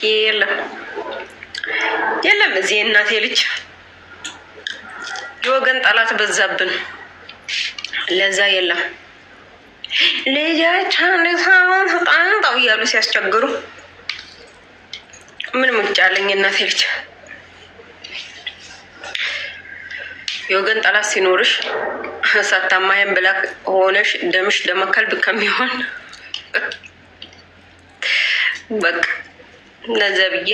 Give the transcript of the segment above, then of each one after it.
የለም የለም። እዚህ እናቴ ልጅ የወገን ጠላት በዛብን። ለዛ የለም ልጃቻን ጣንጣው እያሉ ሲያስቸግሩ ምን ምርጫ አለኝ? እናቴ ልጅ የወገን ጠላት ሲኖርሽ ሳታማየን ብላ ሆነሽ ደምሽ ደመከልብ ከሚሆን በቃ ለዛ ብዬ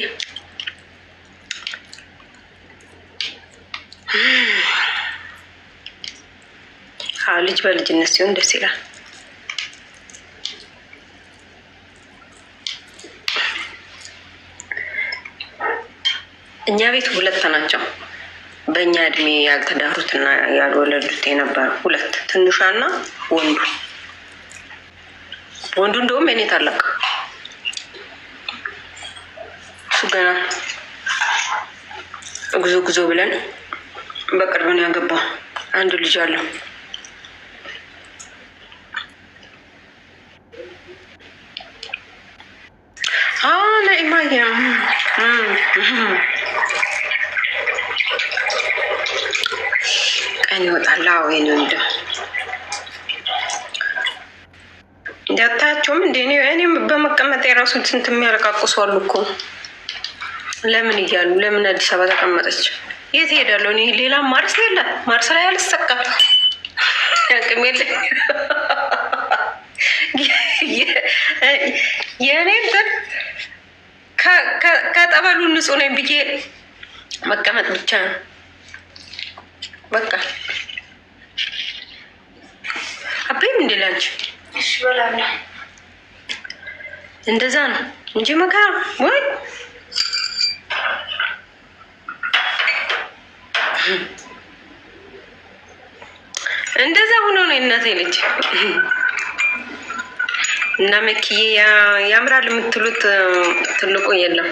ልጅ በልጅነት ሲሆን ደስ ይላል። እኛ ቤት ሁለት ናቸው። በእኛ እድሜ ያልተዳሩትና ያልወለዱት የነበሩ ሁለት፣ ትንሿና ወንዱ። ወንዱ እንደውም የኔ ታላቅ እሱ ገና ጉዞ ብለን በቅርብ ነው ያገባው። አንድ ልጅ አለው። ቀን ይወጣል። ወይኔ እንዳታያቸውም እንደ እኔም በመቀመጥ የራሱን ስንት የሚያለቃቁሱ አሉ እኮ። ለምን እያሉ ለምን አዲስ አበባ ተቀመጠች? የት ሄዳለሁ እኔ? ሌላ ማርስ የለ። ማርስ ላይ አልሰቃም። ያቅም የለኝ። የእኔ እንትን ከጠበሉ ንጹህ ነኝ ብዬ መቀመጥ ብቻ ነው በቃ። አቤም እንድላንች እሺ በላለሁ። እንደዛ ነው እንጂ መካ ወይ እንደዛ ሆኖ ነው እናቴ ልጅ። እና መኪዬ ያምራል የምትሉት ትልቁ የለም።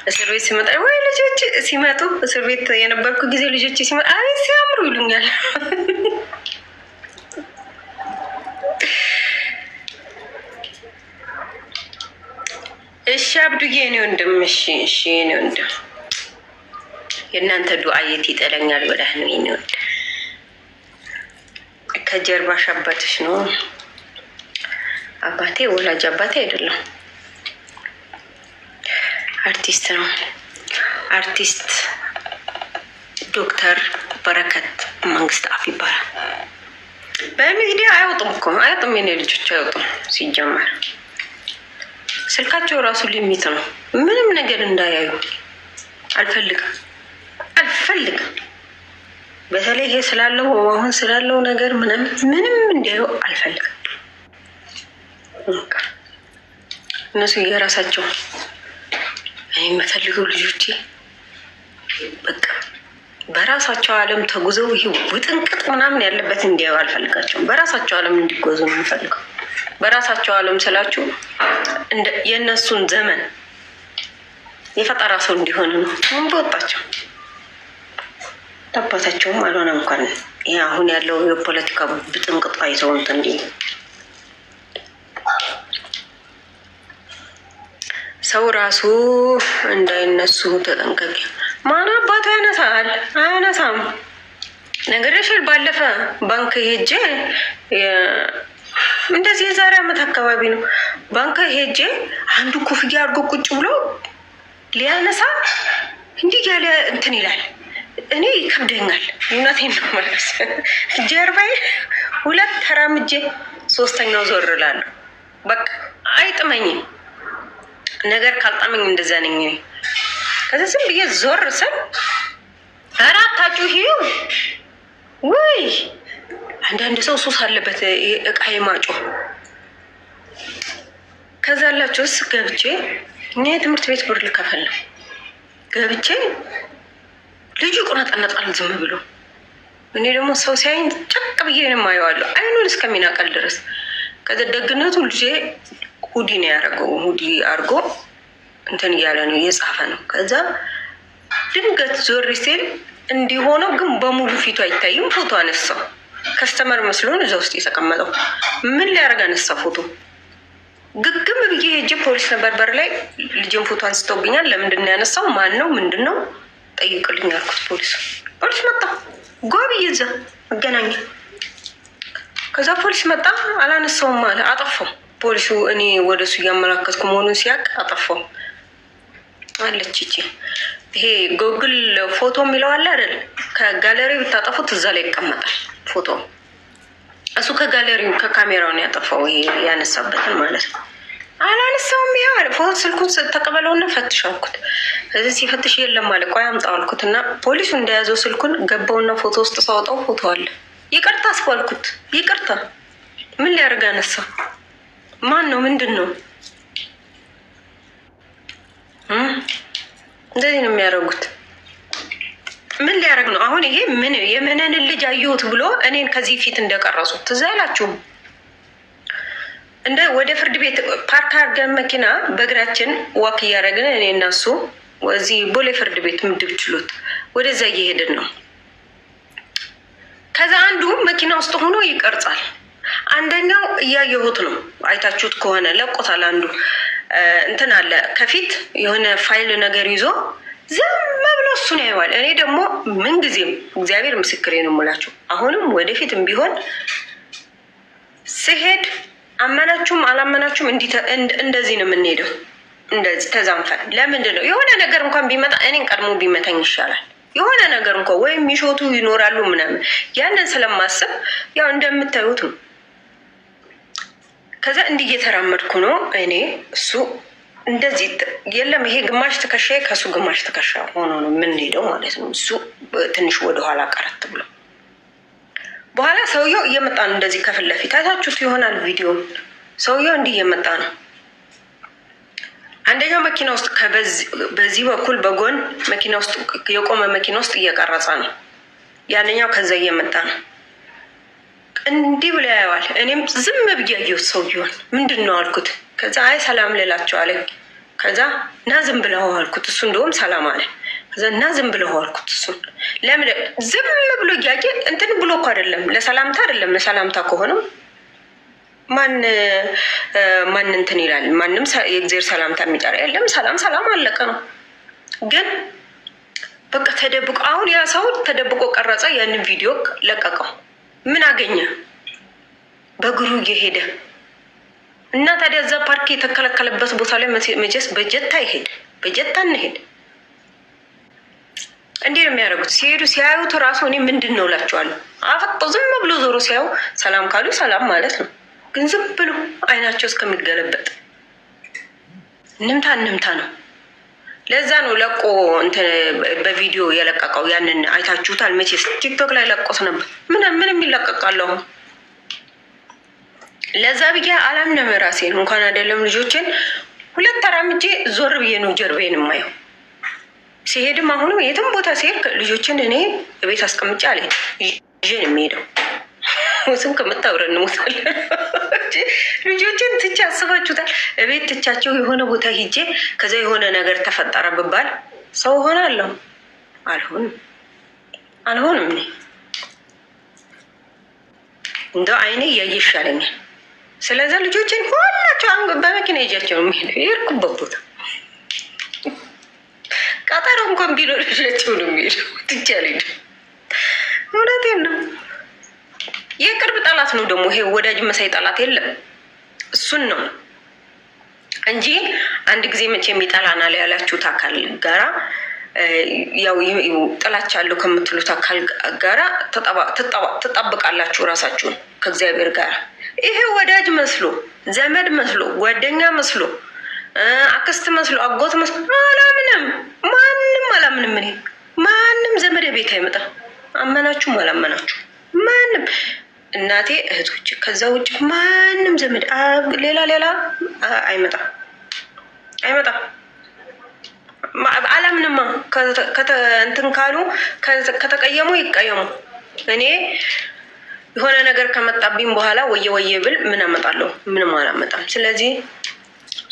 እስር ቤት ሲመጣ ወይ ልጆች ሲመጡ እስር ቤት የነበርኩ ጊዜ ልጆች ሲመጣ አይ ሲያምሩ ይሉኛል። እሺ አብዱዬ እኔ ወንድም እሺ እኔ ወንድም የእናንተ ዱዓ የት ይጠለኛል ብለህ ነው የኔ ወንድም። ከጀርባሽ አባትሽ ነው። አባቴ ወላጅ አባቴ አይደለም፣ አርቲስት ነው። አርቲስት ዶክተር በረከት መንግስት አፍ ይባላል። በሚዲያ አይወጡም እኮ አይወጡም። የኔ ልጆች አይወጡም። ሲጀመር ስልካቸው ራሱ ሊሚት ነው። ምንም ነገር እንዳያዩ አልፈልግም። በተለይ ይሄ ስላለው አሁን ስላለው ነገር ምንም እንዲያዩ አልፈልግም። እነሱ የራሳቸው እኔ የምፈልገው ልጆቼ በቃ በራሳቸው ዓለም ተጉዘው ይሄ ውጥንቅጥ ምናምን ያለበት እንዲያዩ አልፈልጋቸውም። በራሳቸው ዓለም እንዲጓዙ ነው የምፈልገው። በራሳቸው ዓለም ስላችሁ የእነሱን ዘመን የፈጠራ ሰው እንዲሆን ነው። ምን በወጣቸው አባታቸውም አልሆነ እንኳን ይሄ አሁን ያለው የፖለቲካ ብጥንቅጥ አይተው እንትን ሰው ራሱ እንዳይነሱ ተጠንቀቂ። ማን አባቱ ያነሳል? አያነሳም። ነገርሽል ባለፈ ባንክ ሄጄ እንደዚህ የዛሬ ዓመት አካባቢ ነው ባንክ ሄጄ አንዱ ኮፍያ አድርጎ ቁጭ ብሎ ሊያነሳ እንዲህ ያለ እንትን ይላል። እኔ ይከብደኛል። እውነቴን ነው ማለት ጀርባዬ ሁለት ተራምጄ ሶስተኛው ዞር እላለሁ። በቃ አይጥመኝም። ነገር ካልጣመኝ እንደዛ ነኝ እኔ። ከዛ ዝም ብዬ ዞር ስል አራታችሁ ሂዩ ወይ አንዳንድ ሰው ሱስ አለበት እቃ የማጮ። ከዛ አላችሁስ ገብቼ እኔ ትምህርት ቤት ብር ልከፈል ነው ገብቼ ልጁ ቆነጠነጣል ዝም ብሎ። እኔ ደግሞ ሰው ሲያይኝ ጨቅ ብዬ ነው የማየዋለሁ አይኑን እስከሚናቀል ድረስ። ከዛ ደግነቱ ልጄ ሁዲ ነው ያደረገው። ሁዲ አድርጎ እንትን እያለ ነው እየጻፈ ነው። ከዛ ድንገት ዞር ሲል እንዲሆነው ግን በሙሉ ፊቱ አይታይም። ፎቶ አነሳው። ከስተመር መስሎን እዛ ውስጥ የተቀመጠው ምን ሊያደርግ አነሳ ፎቶ? ግግም ብዬ ሄጄ ፖሊስ ነበር በር ላይ ልጅን ፎቶ አንስተውብኛል። ለምንድን ነው ያነሳው? ማን ነው? ምንድን ነው? ጠይቅልኝ አልኩት። ፖሊስ መጣ። ጓብዬ እዛ መገናኛ። ከዛ ፖሊስ መጣ። አላነሳውም አለ። አጠፋው ፖሊሱ። እኔ ወደሱ እያመላከትኩ መሆኑን ሲያቅ አጠፋው አለች። ይሄ ጉግል ፎቶ የሚለው አለ አይደል? ከጋለሪ ብታጠፉት እዛ ላይ ይቀመጣል ፎቶ። እሱ ከጋለሪው ከካሜራው ነው ያጠፋው። ይሄ ያነሳበትን ማለት ነው። አላነሳውም። ይሄ አለ ፎቶ። ስልኩን ተቀበለውና ፈትሽ አልኩት። ስለዚህ ሲፈትሽ የለም አለ። ቆይ አምጣው አልኩት እና ፖሊሱ እንደያዘው ስልኩን ገባውና ፎቶ ውስጥ ሳወጣው ፎቶ አለ። ይቅርታ አስባልኩት። ይቅርታ ምን ሊያደርግ አነሳ? ማን ነው? ምንድን ነው? እንደዚህ ነው የሚያደርጉት። ምን ሊያደርግ ነው አሁን? ይሄ ምን የምንን ልጅ አየሁት ብሎ እኔን ከዚህ ፊት እንደቀረጹት ትዝ አይላችሁም? እንደ ወደ ፍርድ ቤት ፓርክ አድርገን መኪና በእግራችን ዋክ እያደረግን እኔ እና እሱ እዚህ ቦሌ ፍርድ ቤት ምድብ ችሎት ወደዛ እየሄድን ነው። ከዛ አንዱ መኪና ውስጥ ሆኖ ይቀርጻል። አንደኛው እያየሁት ነው። አይታችሁት ከሆነ ለቆታል። አንዱ እንትን አለ ከፊት የሆነ ፋይል ነገር ይዞ ዝም ብሎ እሱን ያየዋል። እኔ ደግሞ ምንጊዜም እግዚአብሔር ምስክሬ ነው የምላችሁ፣ አሁንም ወደፊትም ቢሆን ስሄድ አመናችሁም አላመናችሁም እንደዚህ ነው የምንሄደው። እንደዚህ ተዛንፈን። ለምንድን ነው የሆነ ነገር እንኳን ቢመጣ እኔን ቀድሞ ቢመታኝ ይሻላል። የሆነ ነገር እንኳን ወይም የሚሾቱ ይኖራሉ ምናምን፣ ያንን ስለማስብ ያው እንደምታዩት ነው። ከዛ እንዲህ እየተራመድኩ ነው እኔ እሱ እንደዚህ የለም። ይሄ ግማሽ ትከሻ ከሱ ግማሽ ትከሻ ሆኖ ነው የምንሄደው ማለት ነው። እሱ ትንሽ ወደኋላ ቀረት ብሎ በኋላ ሰውየው እየመጣ ነው። እንደዚህ ከፊት ለፊት አይታችሁት ይሆናል ቪዲዮ። ሰውየው እንዲህ እየመጣ ነው። አንደኛው መኪና ውስጥ በዚህ በኩል በጎን መኪና ውስጥ የቆመ መኪና ውስጥ እየቀረጸ ነው። ያንኛው ከዛ እየመጣ ነው። እንዲህ ብሎ ያየዋል። እኔም ዝም ብዬ አየሁት ሰውየውን። ምንድን ነው አልኩት። ከዛ አይ ሰላም ልላቸው አለኝ። ከዛ እና ዝም ብለው አልኩት። እሱ እንደውም ሰላም አለ። ከዛ እና ዝም ብለው አልኩት። እሱን ለምን ዝም ብሎ እያየ እንትን ብሎ እኮ አይደለም፣ ለሰላምታ አይደለም። ለሰላምታ ከሆነም ማን እንትን ይላል? ማንም የእግዚአብሔር ሰላምታ የሚጠራ የለም። ሰላም አለቀ ነው። ግን በቃ ተደብቆ አሁን ያ ሰው ተደብቆ ቀረጸ። ያንን ቪዲዮ ለቀቀው። ምን አገኘ? በእግሩ እየሄደ እና ታዲያ እዛ ፓርክ የተከለከለበት ቦታ ላይ መቼስ በጀታ ይሄድ በጀታ እንሄድ። እንዲህ ነው የሚያደርጉት። ሲሄዱ ሲያዩት እራሱ እኔ ምንድን ነው እላቸዋለሁ። አፈጦ ዝም ብሎ ዞሮ ሲያዩ ሰላም ካሉ ሰላም ማለት ነው። ግን ዝም ብሎ አይናቸው እስከሚገለበጥ እንምታ ነው። ለዛ ነው ለቆ እንትን በቪዲዮ የለቀቀው። ያንን አይታችሁታል መቼስ ቲክቶክ ላይ ለቆት ነበር። ምን የሚለቀቃለሁ? ለዛ ብዬ አላምንም ራሴን እንኳን አይደለም ልጆችን። ሁለት ተራምጄ ዞር ብዬ ነው ጀርቤን የማየው። ሲሄድም አሁንም የትም ቦታ ሲሄድ ልጆችን እኔ ቤት አስቀምጬ አለ ይዤን የሚሄደው ስም ከምታብረን እንሞታለን። ልጆችን ትቼ አስባችሁታል? እቤት ትቻቸው የሆነ ቦታ ሂጄ ከዛ የሆነ ነገር ተፈጠረ ብባል ሰው ሆናለሁ? አልሆንም። እኔ እንደው አይኔ እያየ ይሻለኛል። ስለዛ ልጆችን ሁላቸው በመኪና ይዣቸው ነው የሚሄደው። የሄድኩበት ቦታ ቀጠሮ እንኳን ቢኖር ይዣቸው ነው የሚሄደው። ትቼ አልሄድም። እውነቴን ነው። የቅርብ ጠላት ነው ደግሞ ይሄ፣ ወዳጅ መሳይ ጠላት የለም። እሱን ነው እንጂ አንድ ጊዜ መቼ የሚጠላናል ያላችሁት አካል ጋራ ያው ጥላቻ አለው ከምትሉት አካል ጋራ ትጣብቃላችሁ ራሳችሁን ከእግዚአብሔር ጋር። ይሄ ወዳጅ መስሎ ዘመድ መስሎ ጓደኛ መስሎ አክስት መስሎ አጎት መስሎ አላምንም። እኔ ማንም ዘመድ ቤት አይመጣም። አመናችሁም አላመናችሁ ማንም እናቴ እህቶች፣ ከዛ ውጭ ማንም ዘመድ ሌላ አይመጣም። አላምንማ። እንትን ካሉ ከተቀየሙ ይቀየሙ። እኔ የሆነ ነገር ከመጣብኝ በኋላ ወየ ብል ምን አመጣለሁ? ምንም አላመጣም። ስለዚህ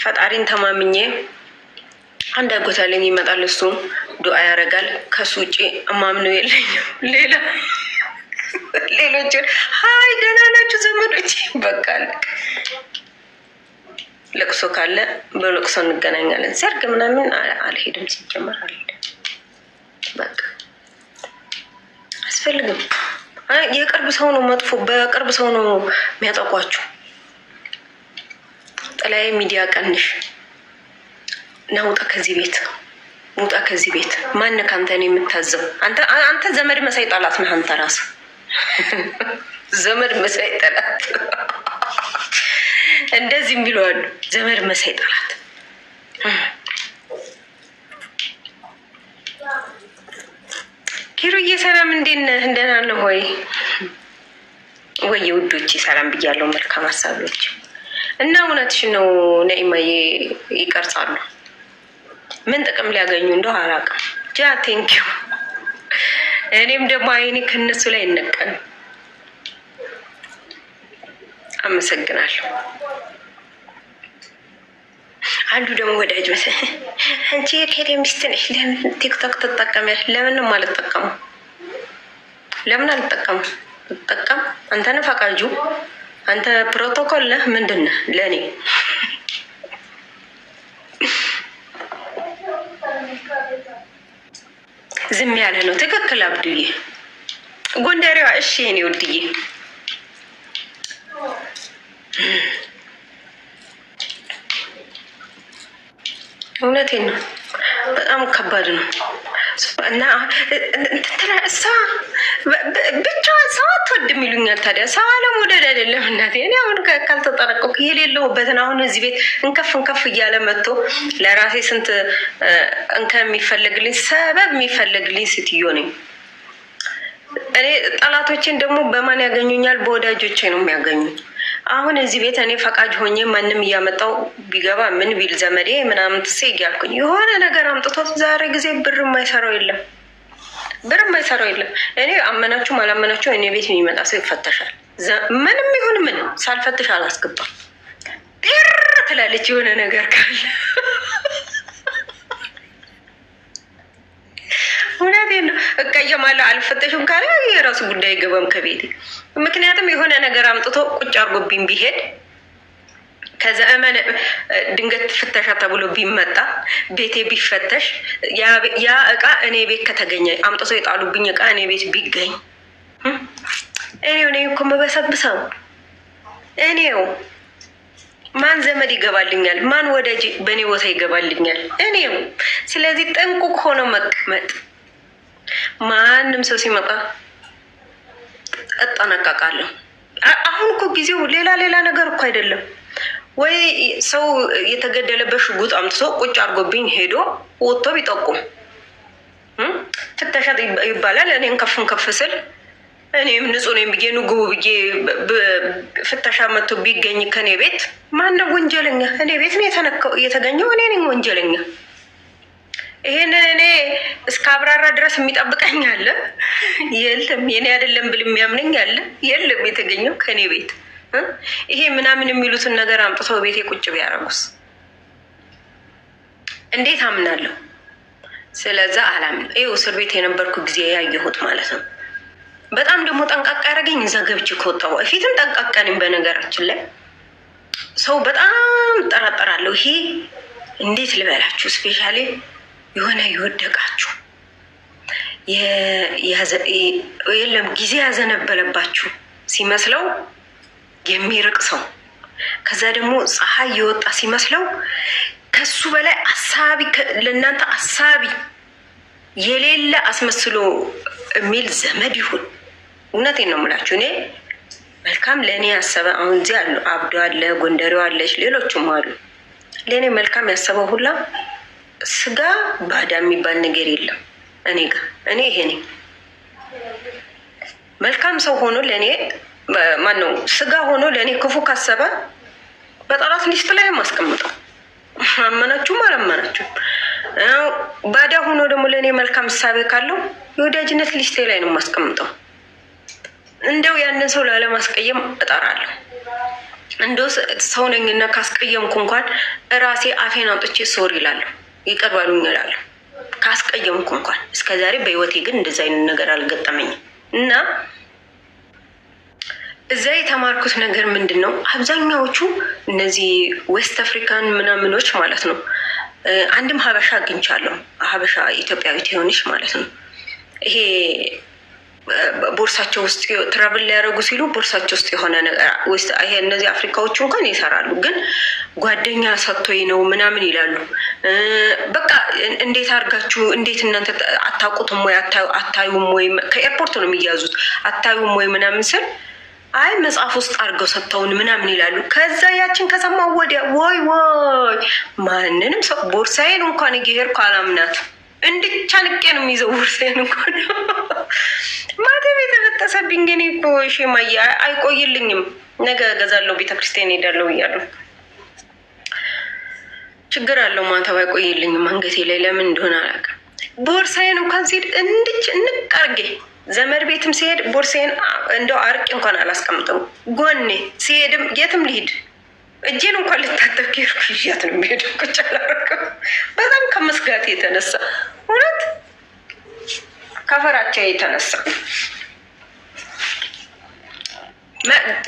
ፈጣሪን ተማምኜ አንድ አጎታለኝ ይመጣል፣ እሱ ዱአ ያደርጋል። ከሱ ውጭ እማምነው የለኝም። ሌሎችን ሀይ ደህና ናችሁ ዘመዶች? በቃ ለቅሶ ካለ በለቅሶ እንገናኛለን። ሰርግ ምናምን አልሄድም። ሲጀመር አልሄድም። በቃ አስፈልግም። የቅርብ ሰው ነው መጥፎ። በቅርብ ሰው ነው የሚያጠቋችሁ። ጥላዬ ሚዲያ ቀንሽ ናውጣ ከዚህ ቤት ውጣ ከዚህ ቤት። ማን ካንተ ነው የምታዘው? አንተ ዘመድ መሳይ ጠላት ነህ። አንተ ራስህ ዘመድ መሳይ ጠላት። እንደዚህ ቢሏሉ ዘመድ መሳይ ጠላት። ኪሩዬ ሰላም እንዴት ነህ? እንደና ነው ሆይ ወይ ውዶቼ ሰላም ብያለሁ። መልካም ሀሳቦች እና እውነትሽ ነው። ነይማዬ ይቀርጻሉ። ምን ጥቅም ሊያገኙ እንደው አላውቅም። ጃ ቴንኪዩ። እኔም ደግሞ አይኔ ከነሱ ላይ ይነቀል። አመሰግናለሁ። አንዱ ደግሞ ወዳጅ መሰለኝ አንቺ የኬሪ ሚስት ነሽ ለምን ቲክቶክ ትጠቀሚያለሽ? ለምን አልጠቀምም? ለምን አልጠቀምም? ተጠቀም። አንተ ነህ ፈቃጁ። አንተ ፕሮቶኮል ነህ። ምንድን ነህ ለእኔ? ዝም ያለ ነው። ትክክል አብዱዬ ጎንደሬዋ። እሺ የኔ ውድዬ እውነቴን ነው። በጣም ከባድ ነው እና እሷ ብቻዋን ሰው አትወድም ይሉኛል። ታዲያ ሰው አለመውደድ አይደለም እናቴ። እኔ አሁን ካልተጠረቀኩ የሌለሁበትን አሁን እዚህ ቤት እንከፍ እያለ መጥቶ ለራሴ ስንት የሚፈልግልኝ ሰበብ የሚፈልግልኝ ሴትዮ ነኝ እኔ። ጠላቶቼን ደግሞ በማን ያገኙኛል? በወዳጆቼ ነው የሚያገኙኝ። አሁን እዚህ ቤት እኔ ፈቃጅ ሆኜ ማንም እያመጣው ቢገባ ምን ቢል ዘመዴ ምናምን ትሴ እያልኩኝ የሆነ ነገር አምጥቶት ዛሬ ጊዜ ብር የማይሰራው የለም። እኔ አመናችሁም አላመናችሁ እኔ ቤት የሚመጣ ሰው ይፈተሻል። ምንም ይሁን ምን ሳልፈትሽ አላስገባም። ጤር ትላለች የሆነ ነገር ካለ። እውነቴን ነው። እቀየማለሁ። አልፈተሽም ካለ የራሱ ጉዳይ አይገባም ከቤቴ። ምክንያቱም የሆነ ነገር አምጥቶ ቁጭ አርጎብኝ ቢሄድ ከዛ ድንገት ፍተሻ ተብሎ ቢመጣ ቤቴ ቢፈተሽ ያ እቃ እኔ ቤት ከተገኘ አምጥቶ የጣሉብኝ እቃ እኔ ቤት ቢገኝ እኔ እኮ የምበሰብሰው እኔው። ማን ዘመድ ይገባልኛል? ማን ወዳጅ በእኔ ቦታ ይገባልኛል? እኔው። ስለዚህ ጥንቁቅ ሆኖ መቀመጥ። ማንም ሰው ሲመጣ እጠነቀቃለሁ። አሁን እኮ ጊዜው ሌላ ነገር እኮ አይደለም። ወይ ሰው የተገደለበት ሽጉጥ አምጥቶ ቁጭ አድርጎብኝ ሄዶ ወጥቶ ቢጠቁም ፍተሻ ይባላል። እኔን ከፍ ስል እኔም ንጹህ ነኝ ብዬ ንግቡ ብዬ ፍተሻ መጥቶ ቢገኝ ከኔ ቤት ማነው ወንጀለኛ? እኔ ቤት ነው የተገኘው። እኔ ነኝ ወንጀለኛ። ይሄንን እኔ እስከ አብራራ ድረስ የሚጠብቀኝ አለ? የለም። የኔ አይደለም ብል የሚያምነኝ አለ? የለም። የተገኘው ከኔ ቤት። ይሄ ምናምን የሚሉትን ነገር አምጥተው ቤቴ ቁጭ ቢያረጉስ እንዴት አምናለሁ? ስለዛ አላምን። ይኸው እስር ቤት የነበርኩ ጊዜ ያየሁት ማለት ነው። በጣም ደግሞ ጠንቃቃ ያደረገኝ እዛ ገብቼ ከወጣሁ በፊትም ጠንቃቃ ነኝ። በነገራችን ላይ ሰው በጣም ጠራጠራለሁ። ይሄ እንዴት ልበላችሁ፣ ስፔሻሊ የሆነ የወደቃችሁ የለም ጊዜ ያዘነበለባችሁ ሲመስለው የሚርቅ ሰው፣ ከዛ ደግሞ ፀሐይ የወጣ ሲመስለው ከሱ በላይ አሳቢ፣ ለእናንተ አሳቢ የሌለ አስመስሎ የሚል ዘመድ ይሁን። እውነቴን ነው የምላችሁ። እኔ መልካም ለእኔ ያሰበ አሁን እዚህ አሉ፣ አብዶ አለ፣ ጎንደሬው አለች፣ ሌሎችም አሉ። ለእኔ መልካም ያሰበው ሁላ ስጋ ባዳ የሚባል ነገር የለም እኔ ጋር። እኔ ይሄ ነኝ። መልካም ሰው ሆኖ ለእኔ ማነው ስጋ ሆኖ ለእኔ ክፉ ካሰበ በጠላት ሊስት ላይ ማስቀምጠው፣ አመናችሁም አላመናችሁም። ባዳ ሆኖ ደግሞ ለእኔ መልካም እሳቤ ካለው የወዳጅነት ሊስቴ ላይ ነው ማስቀምጠው። እንደው ያንን ሰው ላለማስቀየም እጠራለሁ። እንደው ሰው ነኝና ካስቀየምኩ እንኳን እራሴ አፌን አውጥቼ ሶሪ እላለሁ፣ ይቅር በሉኝ እላለሁ። ካስቀየምኩ እንኳን እስከዛሬ በህይወቴ ግን እንደዛ አይነት ነገር አልገጠመኝም። እና እዛ የተማርኩት ነገር ምንድነው? አብዛኛዎቹ እነዚህ ዌስት አፍሪካን ምናምኖች ማለት ነው። አንድም ሀበሻ አግኝቻለሁ። ሀበሻ ኢትዮጵያዊት የሆነች ማለት ነው። ይሄ ቦርሳቸው ውስጥ ትራቭል ሊያደርጉ ሲሉ ቦርሳቸው ውስጥ የሆነ ነገር ይሄ እነዚህ አፍሪካዎቹ እንኳን ይሰራሉ፣ ግን ጓደኛ ሰጥቶኝ ነው ምናምን ይላሉ። በቃ እንዴት አድርጋችሁ እንዴት እናንተ አታውቁትም ወይ አታዩም ወይ? ከኤርፖርት ነው የሚያዙት። አታዩም ወይ ምናምን ስል አይ መጽሐፍ ውስጥ አድርገው ሰጥተውን ምናምን ይላሉ። ከዛ ያችን ከሰማሁ ወዲያ ወይ ማንንም ሰው ቦርሳዬን እንኳን እየሄድኩ አላምናት እንድቻ ንቄ ነው የሚይዘው ቦርሳዬን እንኳን ማተብ የተበጠሰብኝ ግን እኮ ሼማዬ አይቆይልኝም። ነገ እገዛለሁ፣ ቤተክርስቲያን ሄዳለሁ እያለሁ ችግር አለው። ማተብ አይቆይልኝም አንገቴ ላይ ለምን እንደሆነ አላውቅም። ቦርሳዬን እንኳን ሲሄድ እንድች እንቃርጌ ዘመድ ቤትም ሲሄድ ቦርሳዬን እንደው አርቄ እንኳን አላስቀምጥም። ጎኔ ሲሄድም የትም ልሂድ እጄን እንኳን ልታጠብ ከሄድኩ ይዣት ነው የሚሄደው። ቁጭ አላደርግም። በጣም ከመስጋት የተነሳ እውነት ከፈራቸው የተነሳ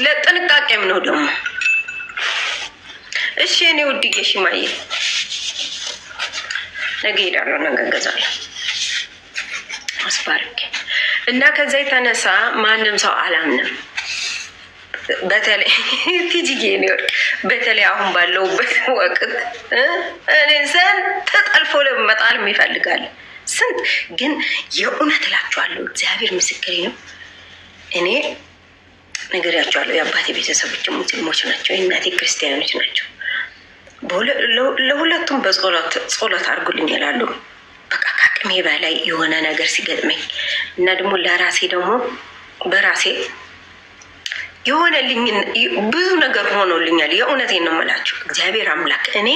ለጥንቃቄም ነው ደግሞ። እሺ እኔ ውድዬ ሽማዬ ነገ ሄዳለሁ፣ ነገ እገዛለሁ አስባርክ እና ከዛ የተነሳ ማንም ሰው አላምንም። በተለይ ቲጂዬ ነው በተለይ አሁን ባለውበት ወቅት እኔ ስንት ጠልፎ ለመጣል ይፈልጋል። ስንት ግን የእውነት እላችኋለሁ፣ እግዚአብሔር ምስክሬ ነው። እኔ ነገራችኋለሁ፣ የአባቴ ቤተሰቦች ሙስሊሞች ናቸው፣ የእናቴ ክርስቲያኖች ናቸው። ለሁለቱም በጸሎት አድርጉልኝ ይላሉ። በቃ ከአቅሜ በላይ የሆነ ነገር ሲገጥመኝ እና ደግሞ ለራሴ ደግሞ በራሴ የሆነልኝ ብዙ ነገር ሆኖልኛል። የእውነቴን ነው የምላችሁ። እግዚአብሔር አምላክ እኔ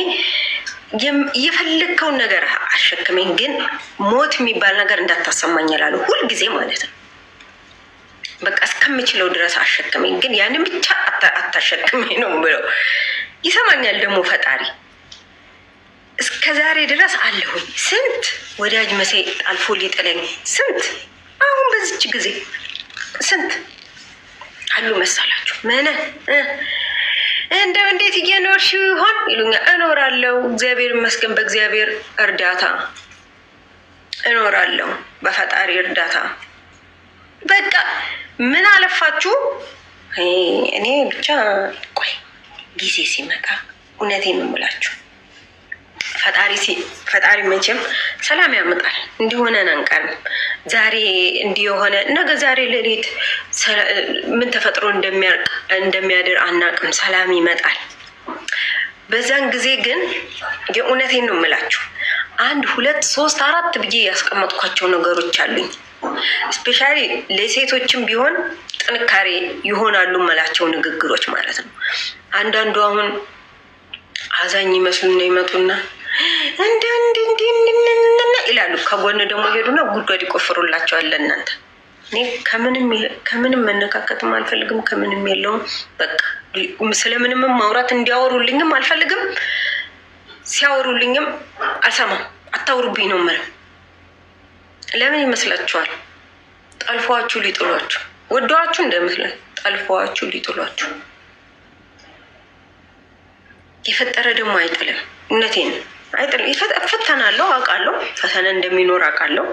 የፈለግከውን ነገር አሸክመኝ፣ ግን ሞት የሚባል ነገር እንዳታሰማኝ ይላሉ ሁልጊዜ ማለት ነው። በቃ እስከምችለው ድረስ አሸክመኝ፣ ግን ያንን ብቻ አታሸክመኝ ነው ብለው ይሰማኛል ደግሞ ፈጣሪ። እስከ ዛሬ ድረስ አለሁኝ። ስንት ወዳጅ መሳይ አልፎ ሊጥለኝ ስንት አሁን በዚች ጊዜ ስንት አሉ መሰላችሁ። ምን እንደው እንዴት እየኖርሽ ይሆን ይሉኛል። እኖራለሁ፣ እግዚአብሔር ይመስገን፣ በእግዚአብሔር እርዳታ እኖራለሁ፣ በፈጣሪ እርዳታ። በቃ ምን አለፋችሁ እኔ ብቻ ቆይ ጊዜ ሲመጣ እውነቴን ነው የምላችሁ ፈጣሪ መቼም ሰላም ያመጣል። እንዲሆነን አንቀርም። ዛሬ እንዲሆነ ነገ ዛሬ ሌሊት ምን ተፈጥሮ እንደሚያድር አናቅም። ሰላም ይመጣል። በዛን ጊዜ ግን የእውነቴን ነው የምላችሁ 1 2 3 4 ብዬ ያስቀመጥኳቸው ነገሮች አሉኝ። ስፔሻሊ ለሴቶችም ቢሆን ጥንካሬ ይሆናሉ መላቸው ንግግሮች ማለት ነው። አንዳንዱ አሁን አዛኝ ይመስሉና ይመጡና እንደ ይላሉ። ከጎን ደግሞ ሄዱና ጉድጓድ ይቆፍሩላቸዋል ለእናንተ። እኔ ከምንም መነካከትም አልፈልግም፣ ከምንም የለውም። በቃ ስለምንም ማውራት እንዲያወሩልኝም አልፈልግም። ሲያወሩልኝም አልሰማም። አታውሩብኝ ነው የምለው። ለምን ይመስላችኋል? ጠልፏችሁ ሊጥሏችሁ፣ ወደዋችሁ እንደምትለን ጠልፏችሁ ሊጥሏችሁ። የፈጠረ ደግሞ አይጥልም። እውነቴን አይጥልም። ይፈተናለሁ፣ አውቃለሁ። ፈተና እንደሚኖር አውቃለሁ።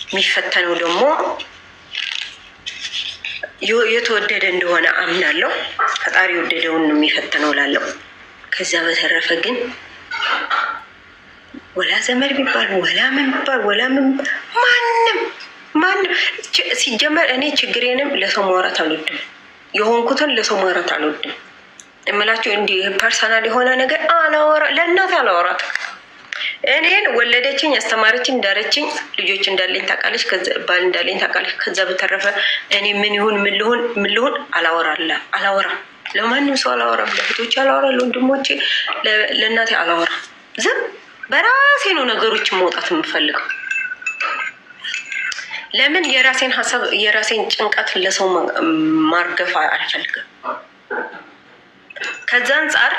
የሚፈተነው ደግሞ የተወደደ እንደሆነ አምናለሁ። ፈጣሪ ወደደውን ነው የሚፈተነው ላለው። ከዛ በተረፈ ግን ወላ ዘመድ ቢባል ወላ ምን ቢባል ወላ ምን ማንም ሲጀመር እኔ ችግሬንም ለሰው ማውራት አልወድም። የሆንኩትን ለሰው ማውራት አልወድም። እምላችሁ እንዲህ ፐርሰናል የሆነ ነገር አላወራ፣ ለእናት አላወራት። እኔን ወለደችኝ፣ አስተማረችኝ፣ ዳረችኝ፣ ልጆች እንዳለኝ ታውቃለች፣ ባል እንዳለኝ ታውቃለች። ከዛ በተረፈ እኔ ምን ይሁን ምን ልሁን አላወራም። ለማንም ሰው አላወራም። ለእህቶቼ አላወራም፣ ለወንድሞቼ፣ ለእናቴ አላወራም። ዝም በራሴ ነው ነገሮችን መውጣት የምፈልገው። ለምን የራሴን ሀሳብ የራሴን ጭንቀት ለሰው ማርገፍ አልፈልግም። ከዛ አንጻር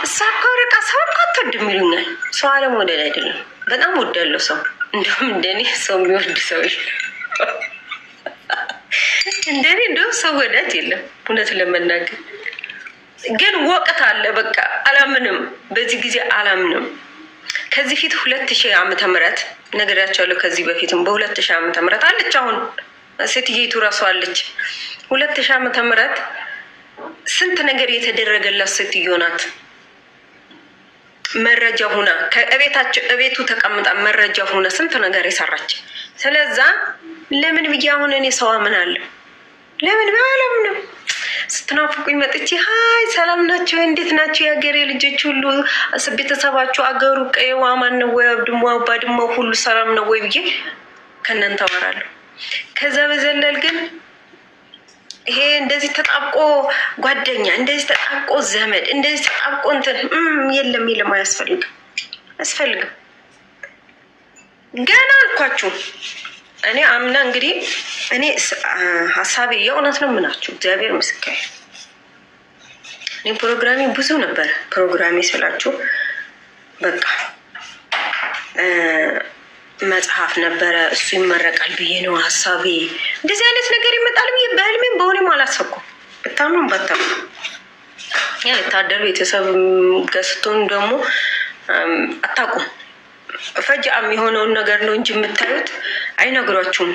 እሷ ከወረቃ ሰው አትወድም ይሉኛል። ሰው አለመውደድ አይደለም፣ በጣም ወዳለው ሰው። እንደውም እንደኔ ሰው የሚወድ ሰው እንደኔ እንደው ሰው ወዳጅ የለም እውነት ለመናገር ግን ወቅት አለ። በቃ አላምንም፣ በዚህ ጊዜ አላምንም። ከዚህ ፊት 2000 ዓመተ ምህረት ነገራቸዋለሁ። ከዚህ በፊትም በ2000 ዓመተ ምህረት አለች። አሁን ሴትየይቱ ራሷ አለች። 2000 ዓመተ ምህረት ስንት ነገር የተደረገላት ሴትዮ ናት። መረጃ ሆና እቤቱ ተቀምጣ መረጃ ሆና ስንት ነገር የሰራች። ስለዛ ለምን ብዬ አሁን እኔ ሰው አምናለሁ? ለምን ባለም ነው ስትናፍቁኝ መጥቼ ሀይ ሰላም ናቸው እንዴት ናቸው የሀገሬ ልጆች ሁሉ ቤተሰባችሁ አገሩ ቀየው አማን ነው ወይ አብድሞ አባድሞ ሁሉ ሰላም ነው ወይ ብዬ ከእናንተ አወራለሁ። ከዛ በዘለል ግን ይሄ እንደዚህ ተጣብቆ ጓደኛ እንደዚህ ተጣብቆ ዘመድ እንደዚህ ተጣብቆ እንትን የለም አያስፈልግም። ገና አልኳችሁ እኔ አምና እንግዲህ እኔ ሀሳቤ የእውነት ነው ምናችሁ እግዚአብሔር ምስክሬ። እኔ ፕሮግራሜ ብዙ ነበር። ፕሮግራሜ ስላችሁ በቃ መጽሐፍ ነበረ እሱ ይመረቃል ብዬ ነው ሀሳቤ። እንደዚህ አይነት ነገር ይመጣል ብዬ በህልሜም በሆኔም አላሰብኩም። በጣምም በጣም ያ የታደሉ ቤተሰብ ገስቶን ደግሞ አታውቁም። ፈጃም የሆነውን ነገር ነው እንጂ የምታዩት አይነግሯችሁም።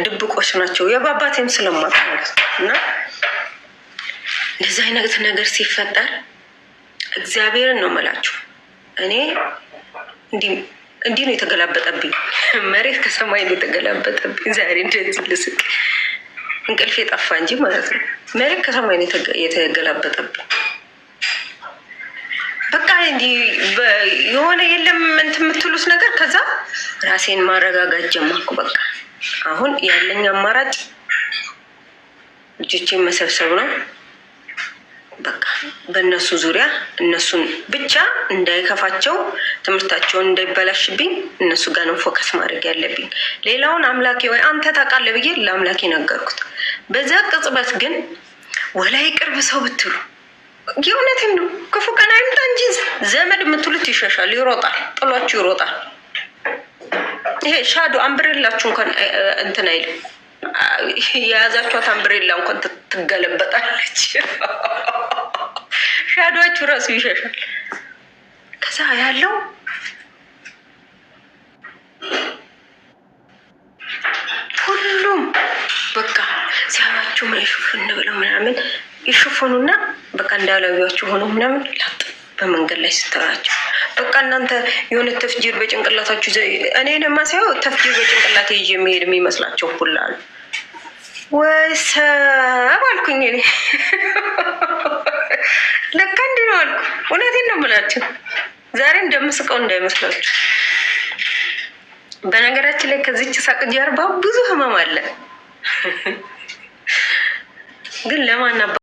ድብቆች ናቸው። የባባቴም ስለማውቅ ማለት ነው። እና እንደዚህ አይነት ነገር ሲፈጠር እግዚአብሔርን ነው የምላችሁ። እኔ እንዲህ ነው የተገላበጠብኝ። መሬት ከሰማይ ነው የተገላበጠብኝ። ዛሬ እንደዚህ ልስቅ እንቅልፍ የጠፋ እንጂ ማለት ነው። መሬት ከሰማይ ነው የተገላበጠብኝ። በቃ እንዲህ የሆነ የለም እንትን የምትሉት ነገር። ከዛ ራሴን ማረጋጋት ጀመርኩ። በቃ አሁን ያለኝ አማራጭ ልጆቼን መሰብሰብ ነው። በቃ በእነሱ ዙሪያ እነሱን ብቻ እንዳይከፋቸው ትምህርታቸውን እንዳይበላሽብኝ እነሱ ጋር ነው ፎከስ ማድረግ ያለብኝ። ሌላውን አምላኬ ወይ አንተ ታውቃለህ ብዬ ለአምላኬ ነገርኩት። በዛ ቅጽበት ግን ወላይ ቅርብ ሰው ብትሉ የእውነቴን ነው ክፉ ቀን አይምጣ እንጂ ዘመድ የምትሉት ይሸሻል፣ ይሮጣል፣ ጥሏችሁ ይሮጣል። ይሄ ሻዶ አምብሬላችሁ እንኳን እንትን አይልም። የያዛችኋት አምብሬላ እንኳን ትገለበጣለች። ሻዶችሁ ራሱ ይሸሻል። ከዛ ያለው ሁሉም በቃ ሲያባችሁ ምን ይሽፍን ብለው ምናምን ይሽፍኑና በቃ እንዳላዩአችሁ ሆኖ ምናምን ላጥ በመንገድ ላይ ስትራቸው በቃ እናንተ የሆነ ተፍጂር በጭንቅላታችሁ እኔንማ ሳይሆን ተፍጂር በጭንቅላቴ ይዤ የሚሄድ የሚመስላቸው ሁላ አሉ። ወይሰብ አልኩኝ እኔ ለካ እንዲህ ነው አልኩ። እውነቴን ነው የምላችሁ። ዛሬ እንደምስቀው እንዳይመስላችሁ። በነገራችን ላይ ከዚች ሳቅ ጀርባ ብዙ ህመም አለ። ግን ለማን